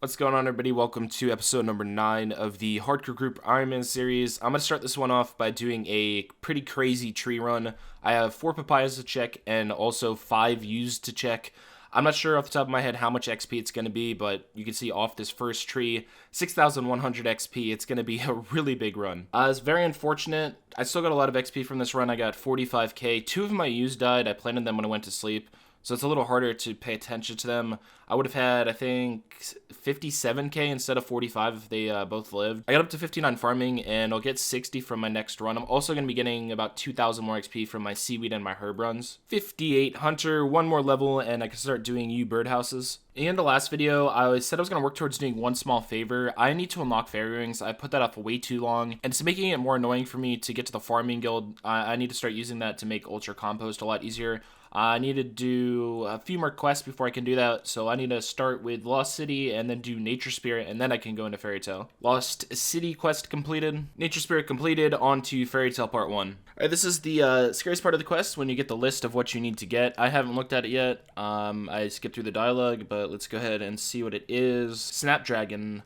What's going on, everybody? Welcome to episode number 9 of the Hardcore Group Ironman series. I'm going to start this one off by doing a pretty crazy tree run. I have 4 papayas to check and also 5 used to check. I'm not sure off the top of my head how much XP it's going to be, but you can see off this first tree, 6,100 XP. It's going to be a really big run. It's very unfortunate. I still got a lot of XP from this run. I got 45k. 2 of my used died. I planted them when I went to sleep, so it's a little harder to pay attention to them. I would have had, I think, 57k instead of 45 if they both lived. I got up to 59 farming, and I'll get 60 from my next run. I'm also going to be getting about 2,000 more XP from my seaweed and my herb runs. 58 hunter, 1 more level, and I can start doing birdhouses. In the last video, I said I was going to work towards doing one small favor. I need to unlock fairy rings. I put that off way too long, and it's making it more annoying for me to get to the farming guild. I need to start using that to make ultra compost a lot easier. I need to do a few more quests before I can do that, so I need to start with Lost City and then do Nature Spirit, and then I can go into Fairy Tale. Lost City quest completed, Nature Spirit completed, on to Fairy Tale Part 1. Alright, this is the scariest part of the quest, when you get the list of what you need to get. I haven't looked at it yet. I skipped through the dialogue, but let's go ahead and see what it is. Snapdragon.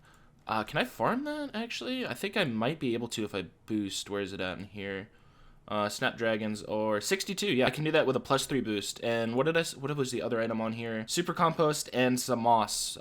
Can I farm that, actually? I think I might be able to if I boost. Where is it at in here? Snapdragons or 62. Yeah, I can do that with a +3 boost. And what was the other item on here? Super compost and some moss.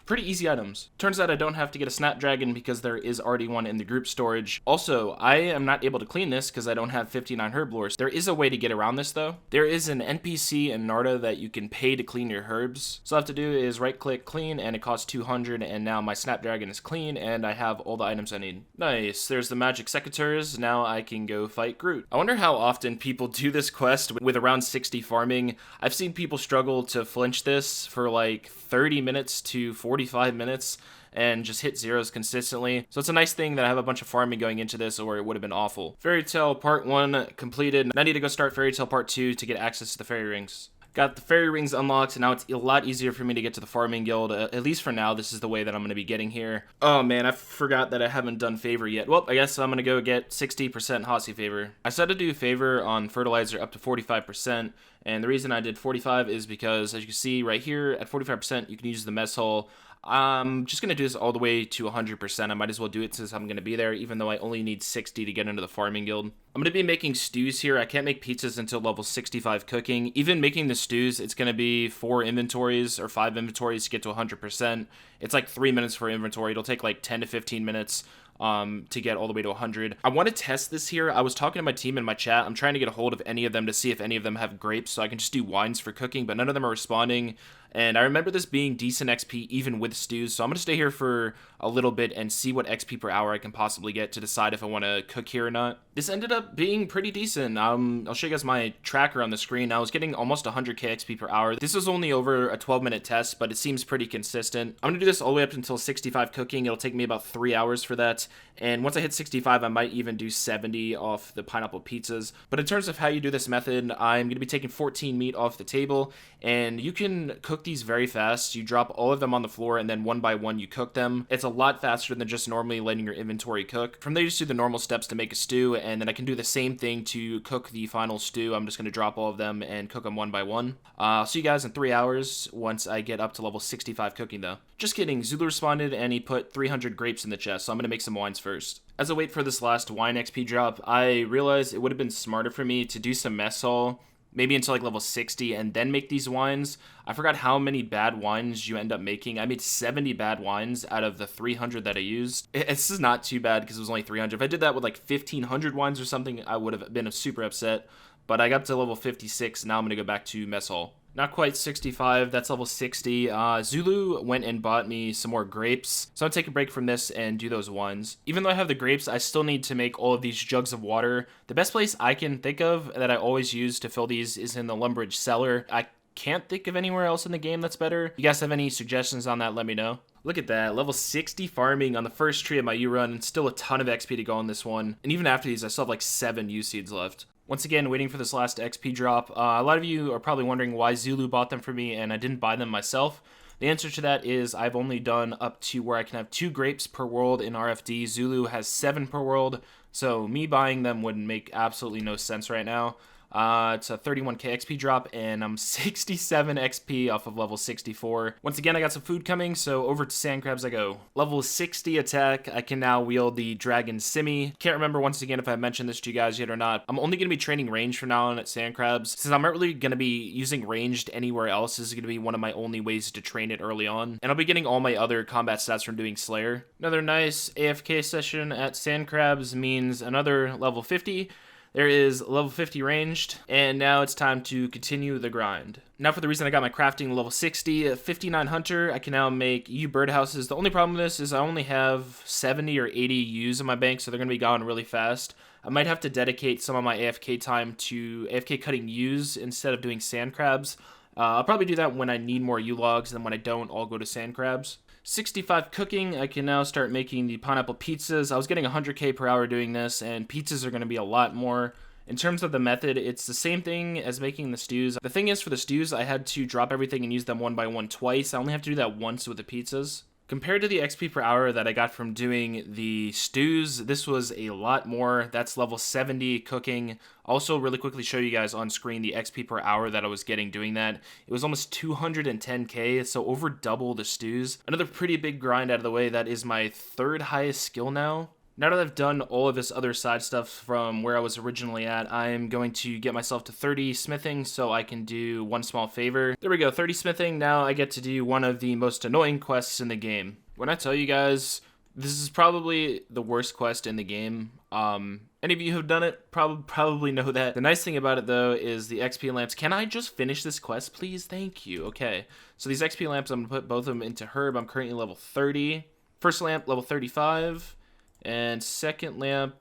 Pretty easy items. Turns out I don't have to get a Snapdragon because there is already one in the group storage. Also, I am not able to clean this because I don't have 59 herb lures. There is a way to get around this though. There is an NPC in Narda that you can pay to clean your herbs. So all I have to do is right click clean, and it costs 200, and now my Snapdragon is clean and I have all the items I need. Nice. There's the magic secateurs. Now I can go fight Groot. I wonder how often people do this quest with around 60 farming. I've seen people struggle to flinch this for like 30 minutes to 45 minutes and just hit zeros consistently. So it's a nice thing that I have a bunch of farming going into this, or it would have been awful. Fairy Tale Part 1 completed. I need to go start Fairy Tale Part 2 to get access to the fairy rings. Got the fairy rings unlocked, and now it's a lot easier for me to get to the farming guild. At least for now, this is the way that I'm going to be getting here. Oh man, I forgot that I haven't done favor yet. Well, I guess I'm going to go get 60% Hotsy favor. I said to do favor on fertilizer up to 45%, and the reason I did 45 is because, as you can see right here, at 45%, you can use the mess hall. I'm just going to do this all the way to 100%. I might as well do it since I'm going to be there, even though I only need 60 to get into the farming guild. I'm going to be making stews here. I can't make pizzas until level 65 cooking. Even making the stews, it's going to be 4 inventories or 5 inventories to get to 100%. It's like 3 minutes for inventory. It'll take like 10 to 15 minutes to get all the way to 100. I want to test this here. I was talking to my team in my chat. I'm trying to get a hold of any of them to see if any of them have grapes so I can just do wines for cooking, but none of them are responding. And I remember this being decent XP even with stews, so I'm going to stay here for a little bit and see what XP per hour I can possibly get to decide if I want to cook here or not. This ended up being pretty decent. I'll show you guys my tracker on the screen. I was getting almost 100k XP per hour. This was only over a 12-minute test, but it seems pretty consistent. I'm going to do this all the way up until 65 cooking. It'll take me about 3 hours for that. And once I hit 65, I might even do 70 off the pineapple pizzas. But in terms of how you do this method, I'm going to be taking 14 meat off the table, and you can cook these very fast. You drop all of them on the floor, and then one by one you cook them. It's a lot faster than just normally letting your inventory cook. From there, you just do the normal steps to make a stew, and then I can do the same thing to cook the final stew. I'm just going to drop all of them and cook them one by one. I'll see you guys in 3 hours once I get up to level 65 cooking though. Just kidding, Zulu responded and he put 300 grapes in the chest, so I'm going to make some wines first. As I wait for this last wine XP drop, I realized it would have been smarter for me to do some mess hall, maybe until like level 60, and then make these wines. I forgot how many bad wines you end up making. I made 70 bad wines out of the 300 that I used. This is not too bad because it was only 300. If I did that with like 1,500 wines or something, I would have been super upset. But I got to level 56, now I'm going to go back to mess hall. Not quite 65, that's level 60. Zulu went and bought me some more grapes, so I'll take a break from this and do those ones. Even though I have the grapes, I still need to make all of these jugs of water. The best place I can think of that I always use to fill these is in the Lumbridge cellar. I can't think of anywhere else in the game that's better. If you guys have any suggestions on that, let me know. Look at that, level 60 farming on the first tree of my U-run, and still a ton of XP to go on this one. And even after these, I still have like 7 U-seeds left. Once again, waiting for this last XP drop. A lot of you are probably wondering why Zulu bought them for me and I didn't buy them myself. The answer to that is I've only done up to where I can have 2 grapes per world in RFD. Zulu has 7 per world, so me buying them would make absolutely no sense right now. It's a 31k XP drop, and I'm 67 XP off of level 64. Once again, I got some food coming, so over to sand crabs I go. Level 60 attack, I can now wield the Dragon Simi. Can't remember once again if I mentioned this to you guys yet or not. I'm only going to be training range from now on at sand crabs. Since I'm not really going to be using ranged anywhere else, this is going to be one of my only ways to train it early on. And I'll be getting all my other combat stats from doing Slayer. Another nice AFK session at sand crabs means another level 50. There is level 50 ranged, and now it's time to continue the grind. Now for the reason I got my crafting level 60, 59 hunter, I can now make U birdhouses. The only problem with this is I only have 70 or 80 U's in my bank, so they're going to be gone really fast. I might have to dedicate some of my AFK time to AFK cutting U's instead of doing sand crabs. I'll probably do that when I need more U logs, and when I don't, I'll go to sand crabs. 65 cooking, I can now start making the pineapple pizzas. I was getting 100k per hour doing this, and pizzas are going to be a lot more. In terms of the method, it's the same thing as making the stews. The thing is, for the stews, I had to drop everything and use them one by one twice. I only have to do that once with the pizzas. Compared to the XP per hour that I got from doing the stews, this was a lot more. That's level 70 cooking. Also, really quickly show you guys on screen the XP per hour that I was getting doing that. It was almost 210k, so over double the stews. Another pretty big grind out of the way. That is my third highest skill now. Now that I've done all of this other side stuff from where I was originally at, I'm going to get myself to 30 smithing so I can do one small favor. There we go, 30 smithing. Now I get to do one of the most annoying quests in the game. When I tell you guys, this is probably the worst quest in the game. Any of you who've done it probably know that. The nice thing about it, though, is the XP lamps. Can I just finish this quest, please? Thank you. Okay, so these XP lamps, I'm going to put both of them into herb. I'm currently level 30. First lamp, level 35. And second lamp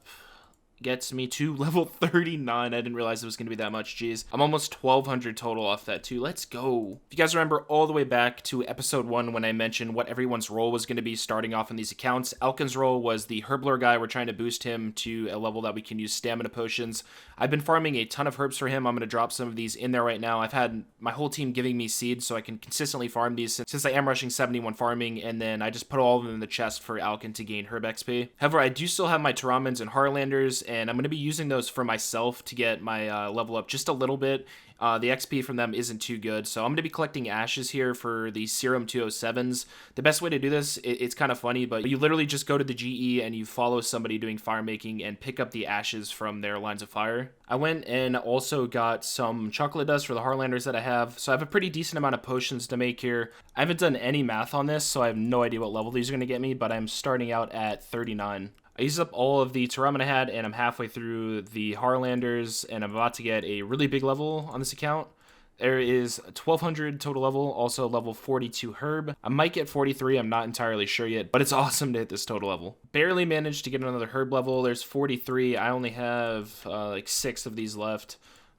gets me to level 39. I didn't realize it was going to be that much. Jeez. I'm almost 1,200 total off that too. Let's go. If you guys remember all the way back to episode 1 when I mentioned what everyone's role was going to be starting off in these accounts, Alkan's role was the herblore guy. We're trying to boost him to a level that we can use stamina potions. I've been farming a ton of herbs for him. I'm going to drop some of these in there right now. I've had my whole team giving me seeds so I can consistently farm these since I am rushing 71 farming, and then I just put all of them in the chest for Alkan to gain herb XP. However, I do still have my Taramans and Harlanders, and I'm going to be using those for myself to get my level up just a little bit. The XP from them isn't too good, so I'm going to be collecting ashes here for the Serum 207s. The best way to do this, it's kind of funny, but you literally just go to the GE and you follow somebody doing fire making and pick up the ashes from their lines of fire. I went and also got some chocolate dust for the Harlanders that I have, so I have a pretty decent amount of potions to make here. I haven't done any math on this, so I have no idea what level these are going to get me, but I'm starting out at 39. I used up all of the Taraman I had, and I'm halfway through the Harlanders, and I'm about to get a really big level on this account. There is 1,200 total level, also level 42 herb. I might get 43, I'm not entirely sure yet, but it's awesome to hit this total level. Barely managed to get another herb level. There's 43. I only have like 6 of these left.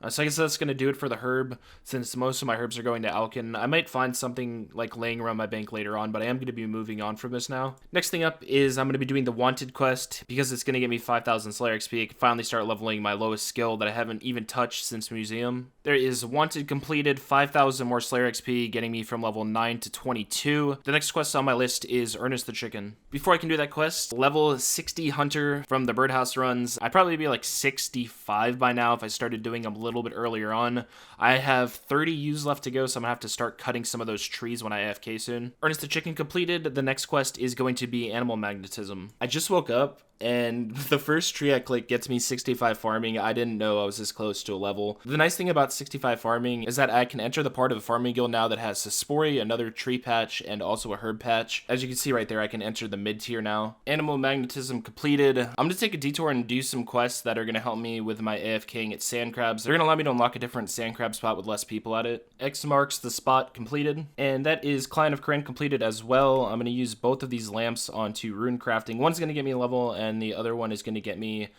So I guess that's going to do it for the herb, since most of my herbs are going to Alkan. I might find something like laying around my bank later on, but I am going to be moving on from this now. Next thing up is I'm going to be doing the Wanted quest, because it's going to get me 5,000 Slayer XP. I can finally start leveling my lowest skill that I haven't even touched since Museum. There is Wanted completed, 5,000 more Slayer XP, getting me from level 9 to 22. The next quest on my list is Ernest the Chicken. Before I can do that quest, level 60 Hunter from the Birdhouse runs. I'd probably be like 65 by now if I started doing them a little bit earlier on. I have 30 U's left to go, so I'm gonna have to start cutting some of those trees when I AFK soon. Ernest the Chicken completed. The next quest is going to be Animal Magnetism. I just woke up, and the first tree I click gets me 65 farming. I didn't know I was this close to a level. The nice thing about 65 farming is that I can enter the part of the farming guild now that has a Spori, another tree patch, and also a herb patch. As you can see right there, I can enter the mid tier now. Animal Magnetism completed. I'm gonna take a detour and do some quests that are gonna help me with my AFKing at sand crabs. They're gonna allow me to unlock a different sand crab spot with less people at it. X marks the spot completed, and that is Client of Karen completed as well. I'm gonna use both of these lamps onto rune crafting. One's gonna get me a level, and the other one is going to get me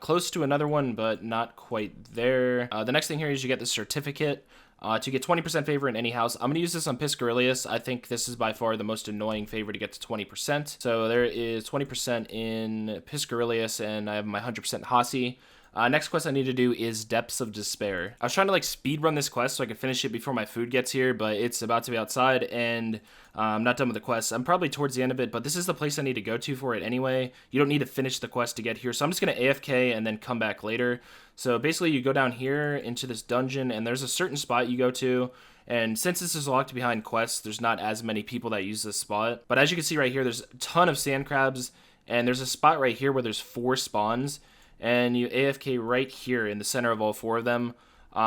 close to another one, but not quite there. The next thing here is you get the certificate to get 20% favor in any house. I'm going to use this on Piscarillius. I think this is by far the most annoying favor to get to 20%. So there is 20% in Piscarillius, and I have my 100% Hasi. Next quest I need to do is Depths of Despair. I was trying to like speed run this quest so I can finish it before my food gets here, but it's about to be outside and I'm not done with the quest. I'm probably towards the end of it, but this is the place I need to go to for it anyway. You don't need to finish the quest to get here, so I'm just going to AFK and then come back later. So basically you go down here into this dungeon and there's a certain spot you go to. And since this is locked behind quests, there's not as many people that use this spot. But as you can see right here, there's a ton of sand crabs, and there's a spot right here where there's 4 spawns, and you AFK right here in the center of all 4 of them. You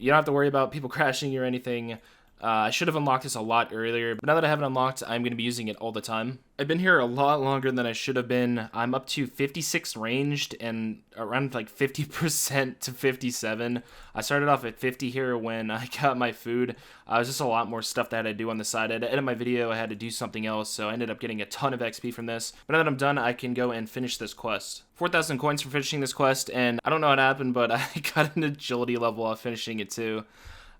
don't have to worry about people crashing you or anything. I should have unlocked this a lot earlier, but now that I have it unlocked, I'm going to be using it all the time. I've been here a lot longer than I should have been. I'm up to 56 ranged and around like 50% to 57. I started off at 50 here when I got my food. It was just a lot more stuff that I had to do on the side. I had to edit my video, I had to do something else, so I ended up getting a ton of XP from this. But now that I'm done, I can go and finish this quest. 4,000 coins for finishing this quest, and I don't know what happened, but I got an agility level off finishing it too.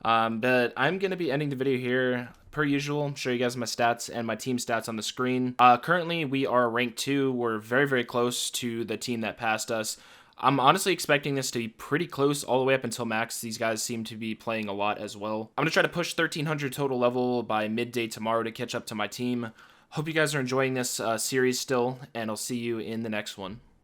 But I'm going to be ending the video here. Per usual, show you guys my stats and my team stats on the screen. Currently, we are ranked 2. We're very, very close to the team that passed us. I'm honestly expecting this to be pretty close all the way up until max. These guys seem to be playing a lot as well. I'm going to try to push 1,300 total level by midday tomorrow to catch up to my team. Hope you guys are enjoying this series still, and I'll see you in the next one.